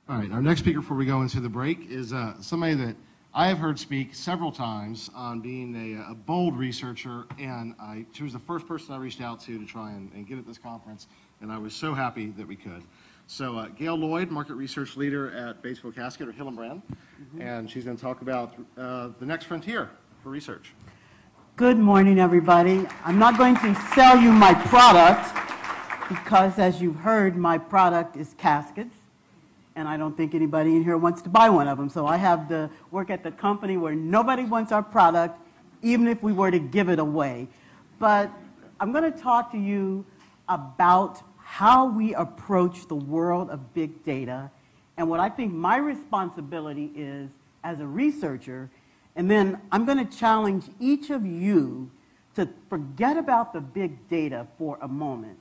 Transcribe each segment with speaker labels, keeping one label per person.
Speaker 1: All right, our next speaker before we go into the break is somebody that I have heard speak several times on being a bold researcher, and she was the first person I reached out to try and get at this conference, and I was so happy that we could. So Gayle Lloyd, market research leader at Batesville Casket, or Hillenbrand, and she's going to talk about the next frontier for research.
Speaker 2: Good morning, everybody. I'm not going to sell you my product because, as you've heard, my product is caskets. And I don't think anybody in here wants to buy one of them. So I have to work at the company where nobody wants our product, even if we were to give it away. But I'm going to talk to you about how we approach the world of big data and what I think my responsibility is as a researcher. And then I'm going to challenge each of you to forget about the big data for a moment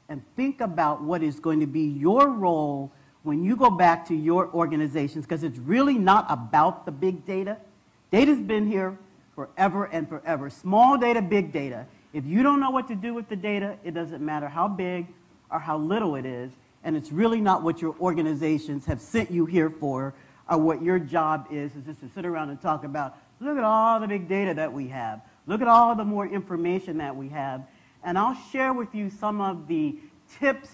Speaker 2: and think about what is going to be your role when you go back to your organizations, because it's really not about the big data. Data's been here forever and forever. Small data, big data. If you don't know what to do with the data, it doesn't matter how big or how little it is, and it's really not what your organizations have sent you here for, or what your job is just to sit around and talk about, look at all the big data that we have. Look at all the more information that we have. And I'll share with you some of the tips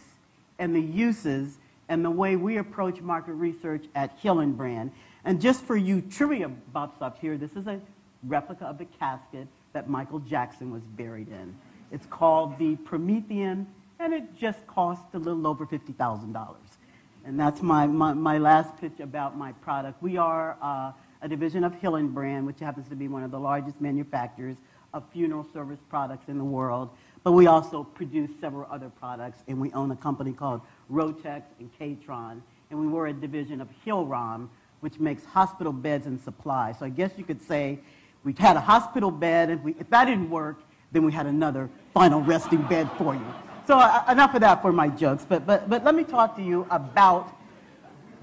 Speaker 2: and the uses and the way we approach market research at Hillenbrand. And just for you trivia buffs up here, this is a replica of the casket that Michael Jackson was buried in. It's called the Promethean, and it just cost a little over $50,000. And that's my last pitch about my product. We are a division of Hillenbrand, which happens to be one of the largest manufacturers of funeral service products in the world. But we also produce several other products, and we own a company called Rotex and K-Tron, and we were a division of Hillrom, which makes hospital beds and supplies. So I guess you could say we had a hospital bed, and if that didn't work, then we had another final resting bed for you. So enough of that for my jokes, but let me talk to you about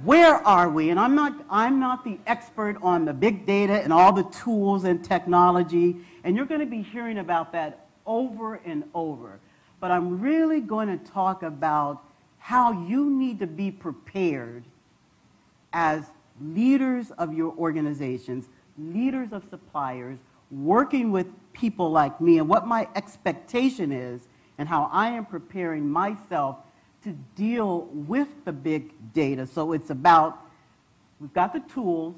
Speaker 2: where are we, and I'm not the expert on the big data and all the tools and technology, and you're going to be hearing about that over and over. But I'm really going to talk about how you need to be prepared as leaders of your organizations, leaders of suppliers, working with people like me, and what my expectation is and how I am preparing myself to deal with the big data. So it's about, we've got the tools,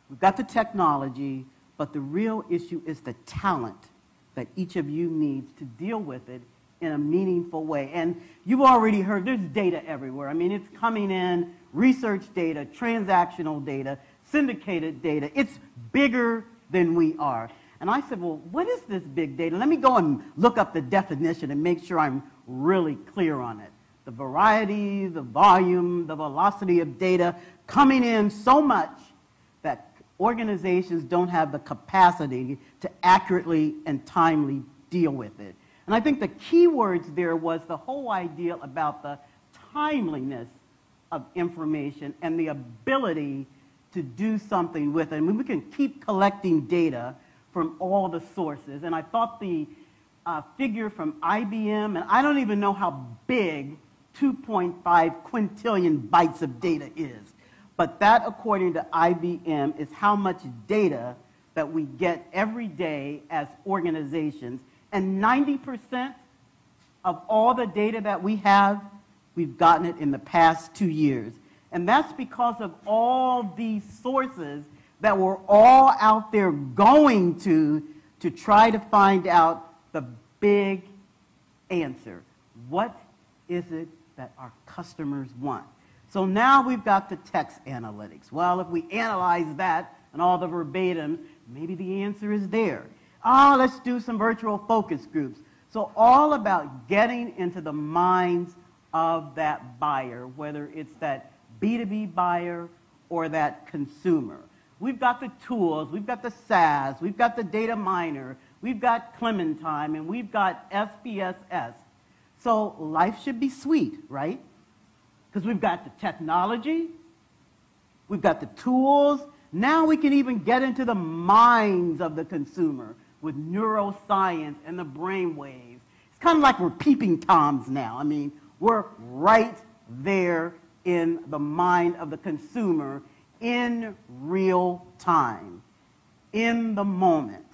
Speaker 2: we've got the technology, but the real issue is the talent that each of you needs to deal with it in a meaningful way. And you've already heard there's data everywhere. I mean, it's coming in, research data, transactional data, syndicated data. It's bigger than we are. And I said, well, what is this big data? Let me go and look up the definition and make sure I'm really clear on it. The variety, the volume, the velocity of data coming in so much that organizations don't have the capacity to accurately and timely deal with it. And I think the key words there was the whole idea about the timeliness of information and the ability to do something with it. I mean, we can keep collecting data from all the sources. And I thought the figure from IBM, and I don't even know how big 2.5 quintillion bytes of data is. But that, according to IBM, is how much data that we get every day as organizations. And 90% of all the data that we have, we've gotten it in the past 2 years. And that's because of all these sources that we're all out there going to try to find out the big answer. What is it that our customers want? So now we've got the text analytics. Well, if we analyze that and all the verbatims, maybe the answer is there. Let's do some virtual focus groups. So all about getting into the minds of that buyer, whether it's that B2B buyer or that consumer. We've got the tools, we've got the SAS, we've got the data miner, we've got Clementine, and we've got SPSS. So life should be sweet, right? Because we've got the technology, we've got the tools. Now we can even get into the minds of the consumer with neuroscience and the brain waves. It's kind of like we're peeping Toms now. I mean, we're right there in the mind of the consumer in real time, in the moment.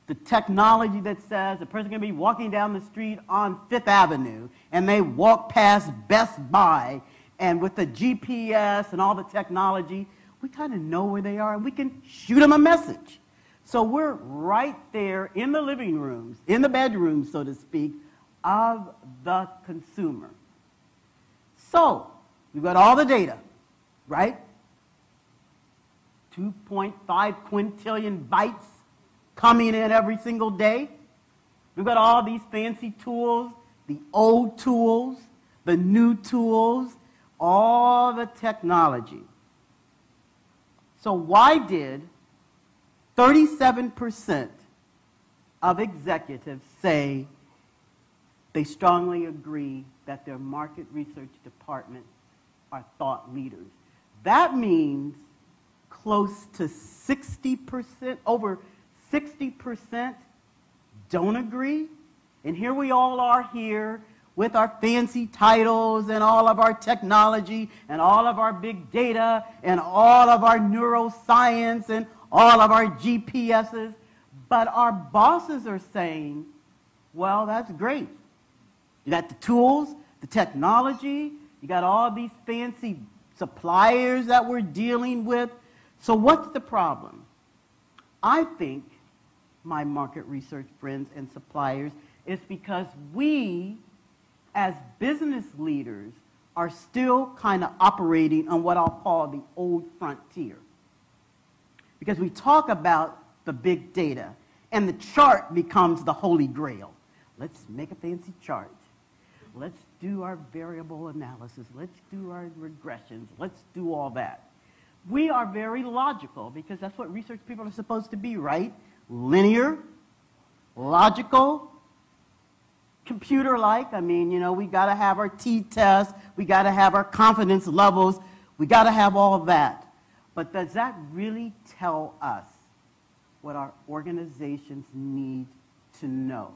Speaker 2: The technology that says a person can be walking down the street on Fifth Avenue and they walk past Best Buy, and with the GPS and all the technology, we kind of know where they are and we can shoot them a message. So we're right there in the living rooms, in the bedrooms, so to speak, of the consumer. So we've got all the data, right? 2.5 quintillion bytes coming in every single day. We've got all these fancy tools, the old tools, the new tools, all the technology. So why did 37% of executives say they strongly agree that their market research department are thought leaders? That means close to 60%, over 60% don't agree. And here we all are here with our fancy titles and all of our technology and all of our big data and all of our neuroscience and all of our GPSs. But our bosses are saying, well, that's great. You got the tools, the technology, you got all these fancy suppliers that we're dealing with. So what's the problem? I think, my market research friends and suppliers, is because we, as business leaders, are still kind of operating on what I'll call the old frontier. Because we talk about the big data, and the chart becomes the holy grail. Let's make a fancy chart. Let's do our variable analysis. Let's do our regressions. Let's do all that. We are very logical, because that's what research people are supposed to be, right? Linear, logical, computer-like. I mean, you know, we got to have our t-tests. We got to have our confidence levels. We got to have all of that. But does that really tell us what our organizations need to know?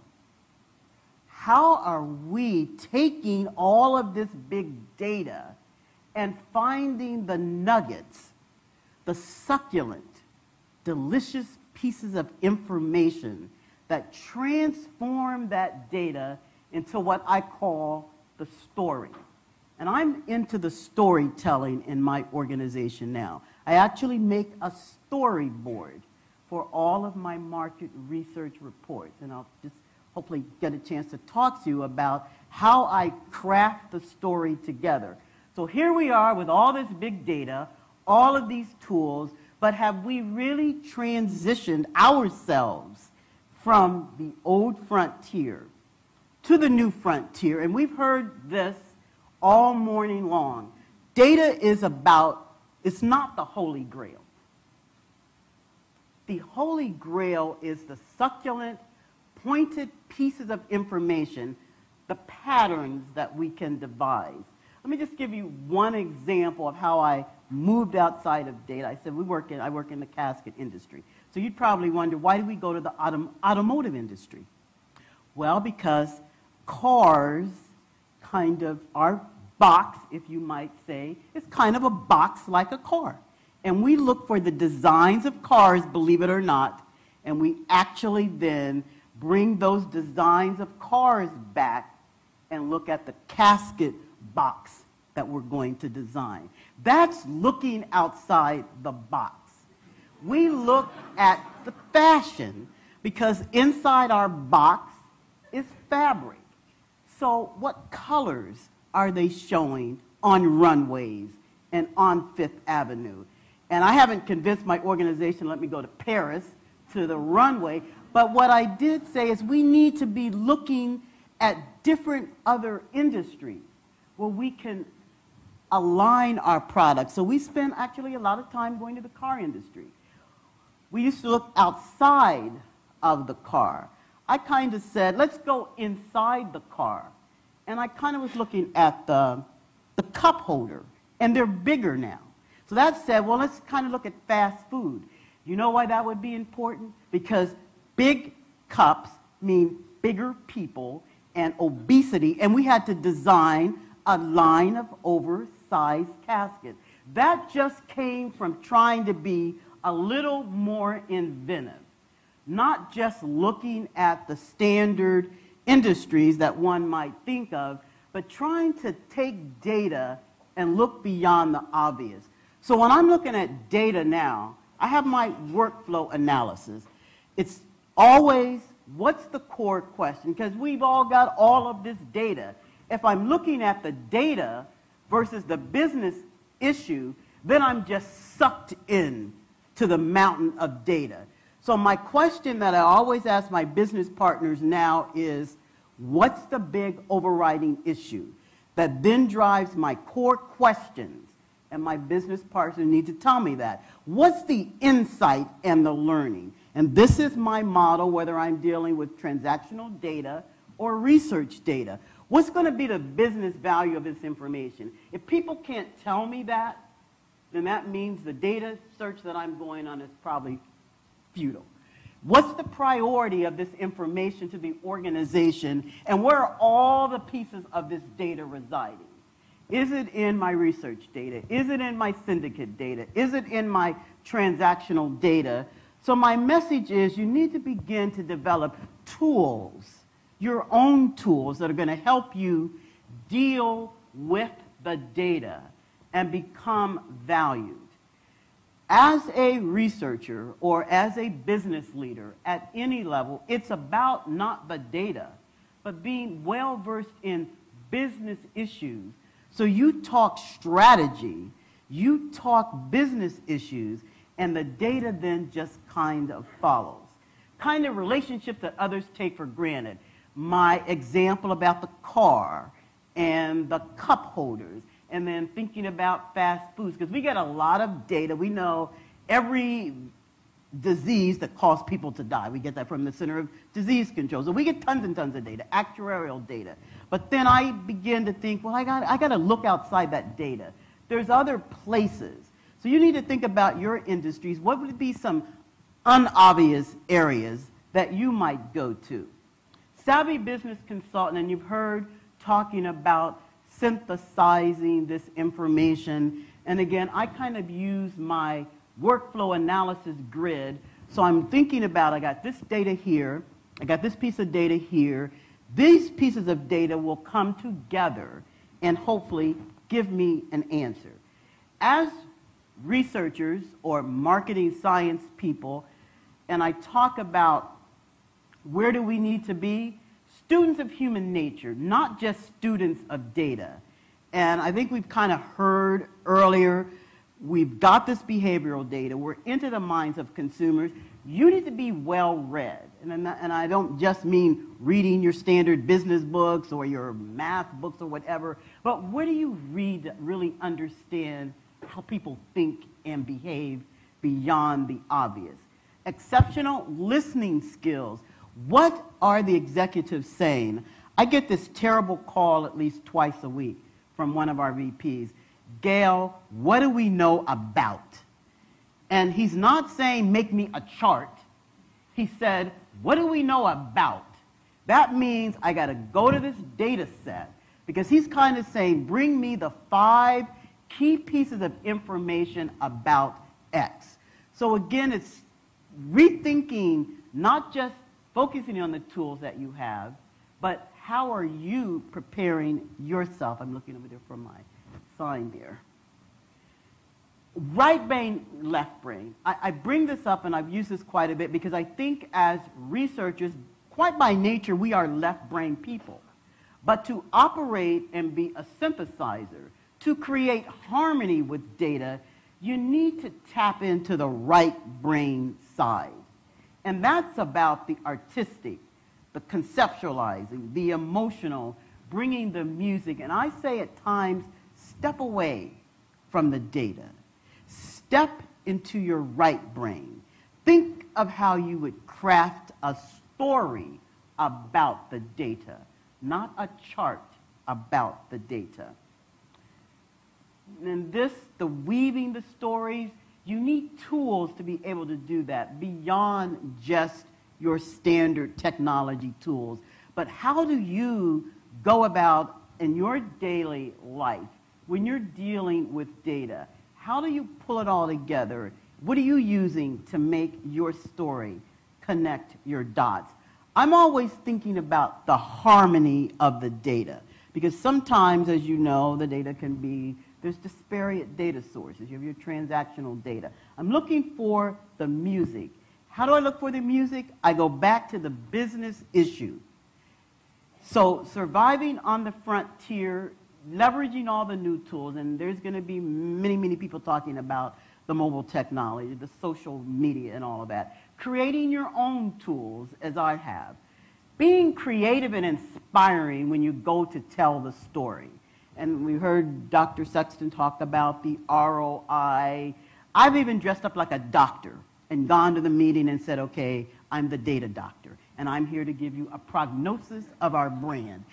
Speaker 2: How are we taking all of this big data and finding the nuggets, the succulent, delicious pieces of information that transform that data into what I call the story? And I'm into the storytelling in my organization now. I actually make a storyboard for all of my market research reports, and I'll just hopefully get a chance to talk to you about how I craft the story together. So here we are with all this big data, all of these tools, but have we really transitioned ourselves from the old frontier to the new frontier? And we've heard this all morning long. Data is about, it's not the Holy Grail. The Holy Grail is the succulent, pointed pieces of information, the patterns that we can devise. Let me just give you one example of how I moved outside of data. I said I work in the casket industry. So you'd probably wonder, why do we go to the automotive industry? Well, because cars kind of, our box, if you might say, is kind of a box like a car. And we look for the designs of cars, believe it or not, and we actually then bring those designs of cars back and look at the casket box that we're going to design. That's looking outside the box. We look at the fashion, because inside our box is fabric. So what colors are they showing on runways and on Fifth Avenue? And I haven't convinced my organization, let me go to Paris, to the runway. But what I did say is we need to be looking at different other industries where we can align our products. So we spend actually a lot of time going to the car industry. We used to look outside of the car. I kind of said, let's go inside the car. And I kind of was looking at the cup holder, and they're bigger now. So that said, well, let's kind of look at fast food. You know why that would be important? Because big cups mean bigger people and obesity, and we had to design a line of oversized caskets. That just came from trying to be a little more inventive, not just looking at the standard industries that one might think of, but trying to take data and look beyond the obvious. So when I'm looking at data now, I have my workflow analysis. It's always, what's the core question? Because we've all got all of this data. If I'm looking at the data versus the business issue, then I'm just sucked in to the mountain of data. So my question that I always ask my business partners now is, what's the big overriding issue that then drives my core questions? And my business partners need to tell me that. What's the insight and the learning? And this is my model, whether I'm dealing with transactional data or research data. What's going to be the business value of this information? If people can't tell me that, then that means the data search that I'm going on is probably futile. What's the priority of this information to the organization, and where are all the pieces of this data residing? Is it in my research data? Is it in my syndicate data? Is it in my transactional data? So my message is you need to begin to develop tools, your own tools that are going to help you deal with the data and become valued. As a researcher or as a business leader at any level, it's about not the data, but being well-versed in business issues. So you talk strategy, you talk business issues, and the data then just kind of follows. Kind of relationships that others take for granted. My example about the car and the cup holders, and then thinking about fast foods, because we get a lot of data. We know every disease that causes people to die. We get that from the Center of Disease Control. So we get tons and tons of data, actuarial data. But then I begin to think, well, I got to look outside that data. There's other places. So you need to think about your industries. What would be some unobvious areas that you might go to? Savvy business consultant, and you've heard talking about synthesizing this information. And again, I kind of use my workflow analysis grid. So I'm thinking about, I got this data here, I got this piece of data here. These pieces of data will come together and hopefully give me an answer. As researchers or marketing science people, and I talk about where do we need to be, students of human nature, not just students of data. And I think we've kind of heard earlier, we've got this behavioral data, we're into the minds of consumers. You need to be well-read. And I don't just mean reading your standard business books or your math books or whatever, but where do you read that really understand how people think and behave beyond the obvious? Exceptional listening skills. What are the executives saying? I get this terrible call at least twice a week from one of our VPs. Gayle, what do we know about? And he's not saying, make me a chart. He said, what do we know about? That means I got to go to this data set, because he's kind of saying, bring me the 5 key pieces of information about X. So again, it's rethinking, not just focusing on the tools that you have, but how are you preparing yourself? I'm looking over there for my sign there. Right brain, left brain. I bring this up, and I've used this quite a bit, because I think as researchers, quite by nature, we are left brain people. But to operate and be a synthesizer, to create harmony with data, you need to tap into the right brain side. And that's about the artistic, the conceptualizing, the emotional, bringing the music. And I say at times, step away from the data. Step into your right brain. Think of how you would craft a story about the data, not a chart about the data. And this, the weaving the stories, you need tools to be able to do that beyond just your standard technology tools. But how do you go about in your daily life, when you're dealing with data, how do you pull it all together? What are you using to make your story connect your dots? I'm always thinking about the harmony of the data, because sometimes, as you know, the data can be, there's disparate data sources. You have your transactional data. I'm looking for the music. How do I look for the music? I go back to the business issue. So surviving on the frontier, leveraging all the new tools, and there's going to be many, many people talking about the mobile technology, the social media and all of that. Creating your own tools, as I have. Being creative and inspiring when you go to tell the story. And we heard Dr. Sexton talk about the ROI. I've even dressed up like a doctor and gone to the meeting and said, okay, I'm the data doctor, and I'm here to give you a prognosis of our brand.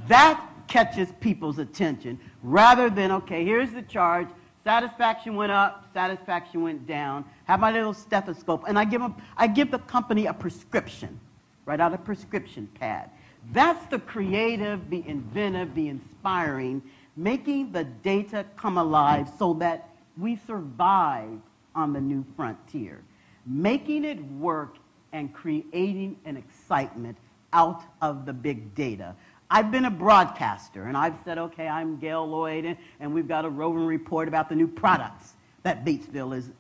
Speaker 2: That catches people's attention rather than, okay, here's the charge. Satisfaction went up, satisfaction went down. Have my little stethoscope, and I give the company a prescription, write out a prescription pad. That's the creative, the inventive, the inspiring, making the data come alive so that we survive on the new frontier, making it work and creating an excitement out of the big data. I've been a broadcaster, and I've said, okay, I'm Gayle Lloyd, and we've got a roving report about the new products that Batesville is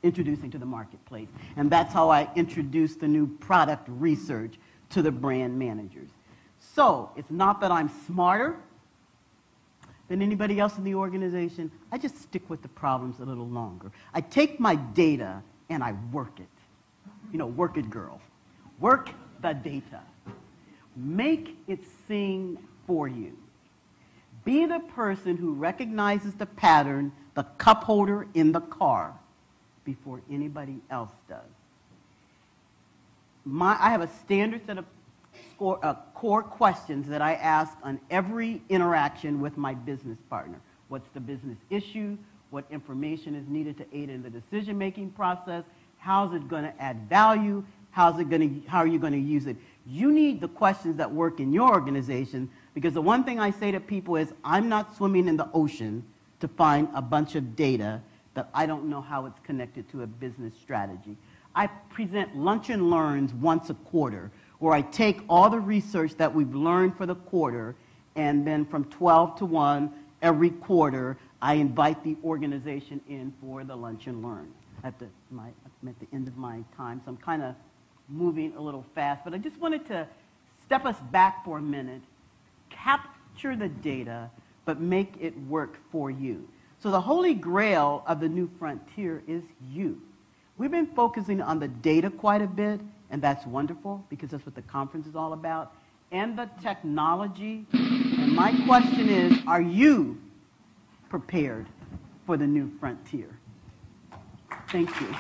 Speaker 2: introducing to the marketplace. And that's how I introduce the new product research to the brand managers. So it's not that I'm smarter than anybody else in the organization. I just stick with the problems a little longer. I take my data and I work it. You know, work it, girl. Work the data. Make it sing for you. Be the person who recognizes the pattern, the cup holder in the car, before anybody else does. I have a standard set of core questions that I ask on every interaction with my business partner. What's the business issue? What information is needed to aid in the decision-making process? How's it going to add value? How are you going to use it? You need the questions that work in your organization, because the one thing I say to people is, I'm not swimming in the ocean to find a bunch of data that I don't know how it's connected to a business strategy. I present lunch and learns once a quarter, where I take all the research that we've learned for the quarter, and then from 12 to 1 every quarter, I invite the organization in for the lunch and learn. I'm at the end of my time, so I'm kind of moving a little fast, but I just wanted to step us back for a minute, capture the data, but make it work for you. So the holy grail of the new frontier is you. We've been focusing on the data quite a bit, and that's wonderful, because that's what the conference is all about, and the technology. And my question is, are you prepared for the new frontier? Thank you.